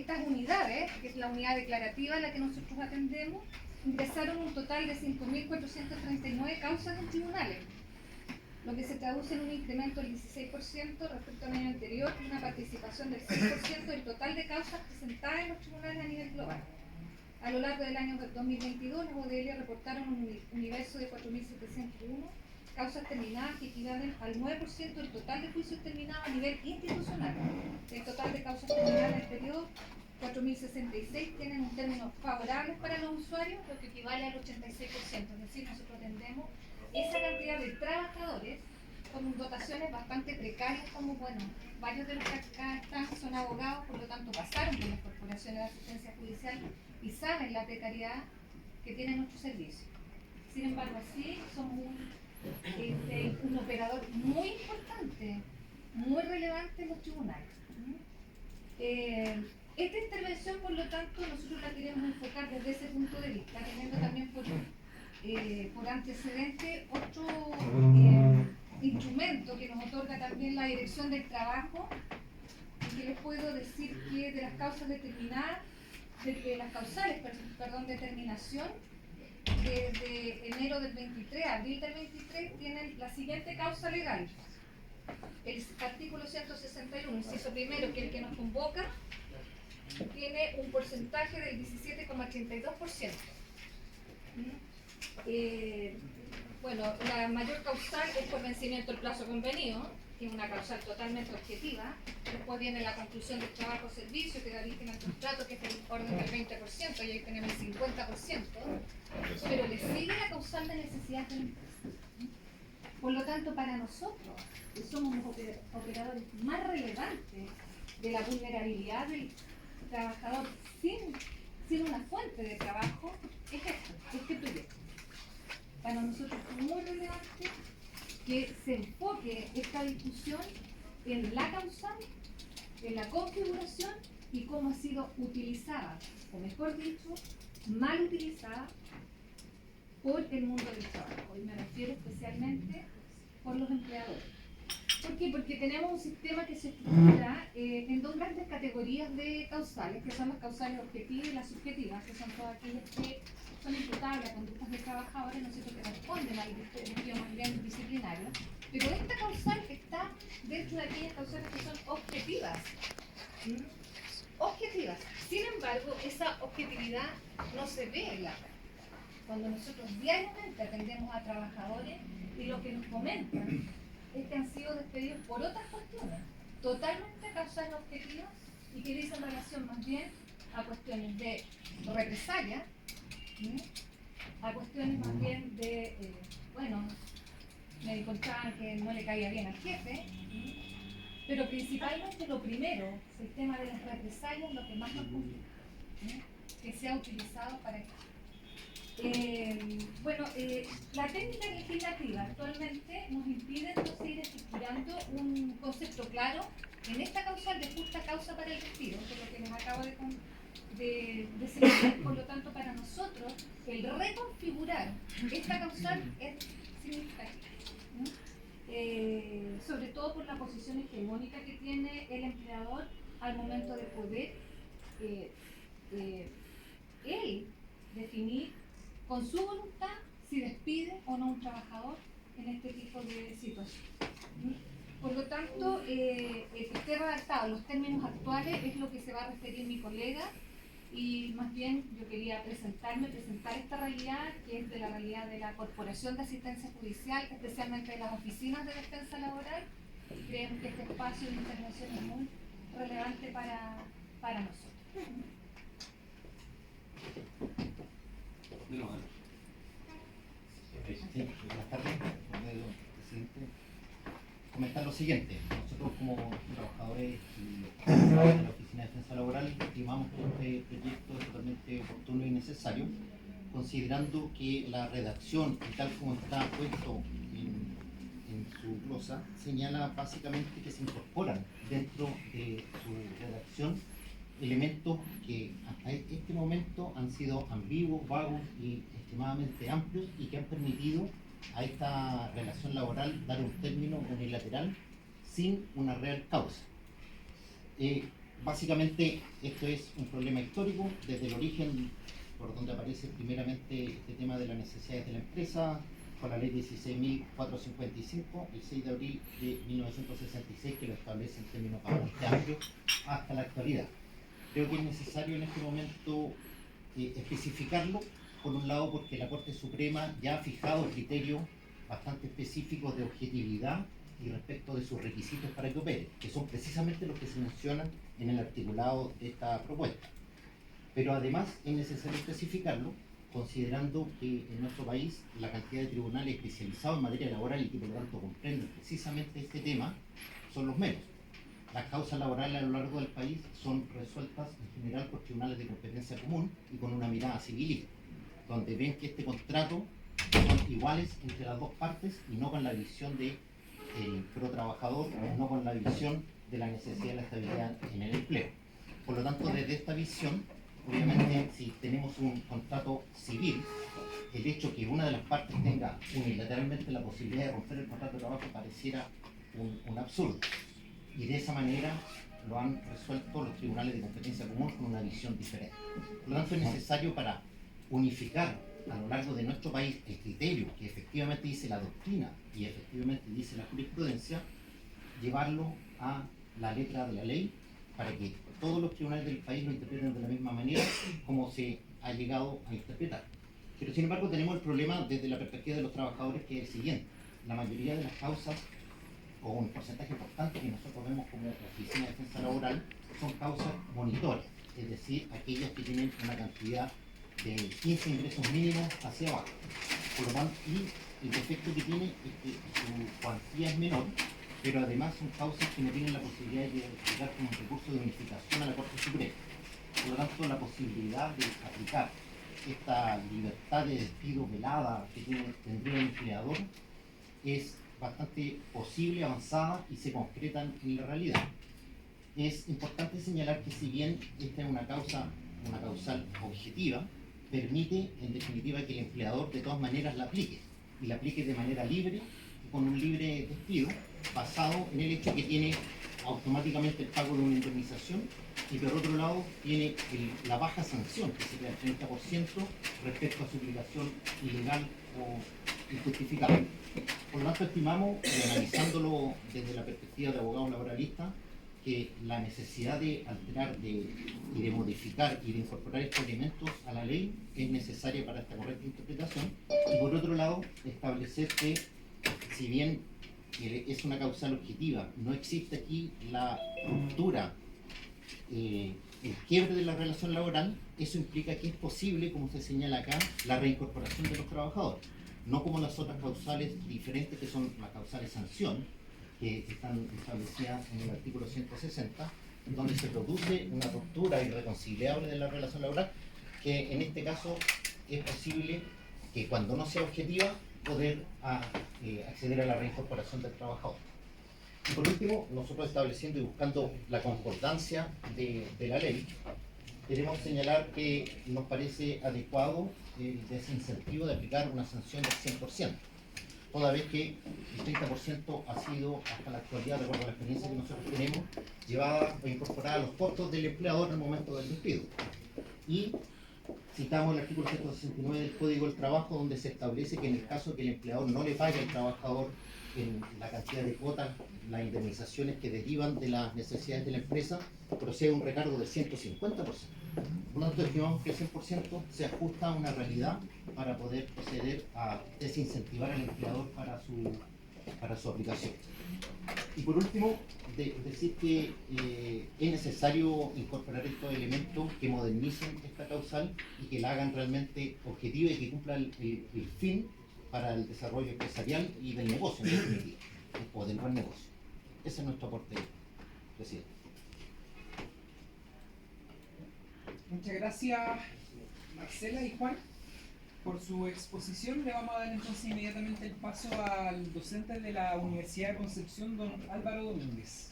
estas unidades, que es la unidad declarativa a la que nosotros atendemos, ingresaron un total de 5.439 causas en tribunales, lo que se traduce en un incremento del 16% respecto al año anterior y una participación del 6% del total de causas presentadas en los tribunales a nivel global. A lo largo del año 2022, las ODL reportaron un universo de 4.701 causas terminadas que equivalen al 9% del total de juicios terminados a nivel institucional. El total de causas terminadas en el periodo 4.066 tienen un término favorable para los usuarios, lo que equivale al 86%. Es decir, nosotros atendemos esa cantidad de trabajadores con dotaciones bastante precarias, como bueno, varios de los que acá están son abogados, por lo tanto pasaron por las corporaciones de asistencia judicial y saben la precariedad que tiene nuestro servicio. Sin embargo, sí somos un operador muy importante, muy relevante en los tribunales. Esta intervención, por lo tanto, nosotros la queremos enfocar desde ese punto de vista, teniendo también por antecedente otro instrumento que nos otorga también la Dirección del Trabajo, y que les puedo decir que de las causas determinadas, de las causales, de terminación, desde enero del 23 a abril del 23 tienen la siguiente causa legal. El artículo 161, inciso primero, que es el que nos convoca, tiene un porcentaje del 17,82%. Bueno, la mayor causal es por vencimiento del plazo convenido, que es una causal totalmente objetiva. Después viene la conclusión del trabajo o servicio, que da origen al contrato, que es el orden del 20%, y ahí tenemos el 50%. Pero le sigue la causal de necesidad de la empresa. Por lo tanto, para nosotros, que somos los operadores más relevantes de la vulnerabilidad del trabajador sin una fuente de trabajo, es este proyecto. Para nosotros es muy relevante que se enfoque esta discusión en la causal, en la configuración y cómo ha sido utilizada, o mejor dicho, mal utilizada por el mundo del trabajo. Y me refiero especialmente por los empleadores. ¿Por qué? Porque tenemos un sistema que se estructura en dos grandes categorías de causales, que son las causales objetivas y las subjetivas, que son todas aquellas que son imputables a conductas de trabajadores, no sé, que responden al desafío más bien disciplinario. Pero esta causal está dentro de aquellas causales que son objetivas. Objetivas. Sin embargo, esa objetividad no se ve en la práctica. Cuando nosotros diariamente atendemos a trabajadores y lo que nos comentan es que han sido despedidos por otras cuestiones, totalmente causales objetivas y que dicen relación más bien a cuestiones de represalia, a cuestiones más bien de, me encontraban que no le caía bien al jefe, pero principalmente lo primero, el tema de las represalias, lo que más nos complica, que se ha utilizado para esto. La técnica legislativa actualmente nos impide seguir estructurando un concepto claro en esta causal de justa causa para el despido, que es lo que les acabo de señalar. Por lo tanto, para nosotros, el reconfigurar esta causal es significativo, sobre todo por la posición hegemónica que tiene el empleador al momento de poder él definir con su voluntad si despide o no un trabajador en este tipo de situación. Por lo tanto, el que esté redactado los términos actuales es lo que se va a referir mi colega, y más bien yo quería presentar esta realidad, que es de la realidad de la Corporación de Asistencia Judicial, especialmente de las oficinas de defensa laboral. Creemos que este espacio de intervención es muy relevante para nosotros. Sí, buenas tardes, presidente. Comentar lo siguiente: nosotros como trabajadores y de la Oficina de Defensa Laboral estimamos que este proyecto es totalmente oportuno y necesario, considerando que la redacción, y tal como está puesto en su glosa, señala básicamente que se incorporan dentro de su redacción elementos que hasta este momento han sido ambiguos, vagos y extremadamente amplios, y que han permitido a esta relación laboral dar un término unilateral sin una real causa. Básicamente, esto es un problema histórico, desde el origen, por donde aparece primeramente este tema de las necesidades de la empresa, con la ley 16.455, el 6 de abril de 1966, que lo establece en términos bastante amplios, hasta la actualidad. Creo que es necesario en este momento especificarlo, por un lado porque la Corte Suprema ya ha fijado criterios bastante específicos de objetividad y respecto de sus requisitos para que opere, que son precisamente los que se mencionan en el articulado de esta propuesta. Pero además es necesario especificarlo, considerando que en nuestro país la cantidad de tribunales especializados en materia laboral y que por lo tanto comprenden precisamente este tema son los menos. Las causas laborales a lo largo del país son resueltas en general por tribunales de competencia común y con una mirada civilista, donde ven que este contrato son iguales entre las dos partes y no con la visión del pro trabajador, no con la visión de la necesidad de la estabilidad en el empleo. Por lo tanto, desde esta visión, obviamente, si tenemos un contrato civil, el hecho que una de las partes tenga unilateralmente la posibilidad de romper el contrato de trabajo pareciera un absurdo. Y de esa manera lo han resuelto los tribunales de competencia común con una visión diferente. Por lo tanto, es necesario para unificar a lo largo de nuestro país el criterio que efectivamente dice la doctrina y efectivamente dice la jurisprudencia, llevarlo a la letra de la ley para que todos los tribunales del país lo interpreten de la misma manera como se ha llegado a interpretar. Pero sin embargo tenemos el problema desde la perspectiva de los trabajadores, que es el siguiente: la mayoría de las causas, o un porcentaje importante que nosotros vemos como Oficina de Defensa Laboral, son causas monitores, es decir, aquellas que tienen una cantidad de 15 ingresos mínimos hacia abajo. Por lo tanto, y el defecto que tiene es que su cuantía es menor, pero además son causas que no tienen la posibilidad de llegar como un recurso de unificación a la Corte Suprema. Por lo tanto, la posibilidad de aplicar esta libertad de despido velada que tendría el empleador es bastante posible, avanzada y se concretan en la realidad. Es importante señalar que si bien esta es una causal objetiva, permite en definitiva que el empleador de todas maneras la aplique, y la aplique de manera libre, con un libre despido, basado en el hecho que tiene automáticamente el pago de una indemnización y por otro lado tiene la baja sanción, que sería el 30% respecto a su obligación ilegal o injustificada. Por lo tanto, estimamos, analizándolo desde la perspectiva de abogados laboralistas, que la necesidad de alterar y de modificar y de incorporar estos elementos a la ley es necesaria para esta correcta interpretación, y por otro lado establecer que si bien es una causal objetiva, no existe aquí la ruptura, el quiebre de la relación laboral. Eso implica que es posible, como se señala acá, la reincorporación de los trabajadores, no como las otras causales diferentes que son las causales sanción, que están establecidas en el artículo 160, donde se produce una ruptura irreconciliable de la relación laboral, que en este caso es posible que, cuando no sea objetiva, poder acceder a la reincorporación del trabajador. Y por último, nosotros estableciendo y buscando la concordancia de la ley, queremos señalar que nos parece adecuado el desincentivo de aplicar una sanción del 100%, toda vez que el 30% ha sido hasta la actualidad, de acuerdo a la experiencia que nosotros tenemos, llevada o incorporada a los costos del empleador en el momento del despido. Y citamos el artículo 169 del Código del Trabajo, donde se establece que en el caso de que el empleador no le pague al trabajador en la cantidad de cuotas, las indemnizaciones que derivan de las necesidades de la empresa, procede un recargo del 150%. Por lo tanto, estimamos que el 100% se ajusta a una realidad para poder proceder a desincentivar al empleador para su aplicación. Y por último, decir que es necesario incorporar estos elementos que modernicen esta causal y que la hagan realmente objetiva y que cumpla el fin para el desarrollo empresarial y del negocio, en definitiva, o del buen negocio. Ese es nuestro aporte, presidente. Muchas gracias, Marcela y Juan, por su exposición. Le vamos a dar entonces inmediatamente el paso al docente de la Universidad de Concepción, don Álvaro Domínguez.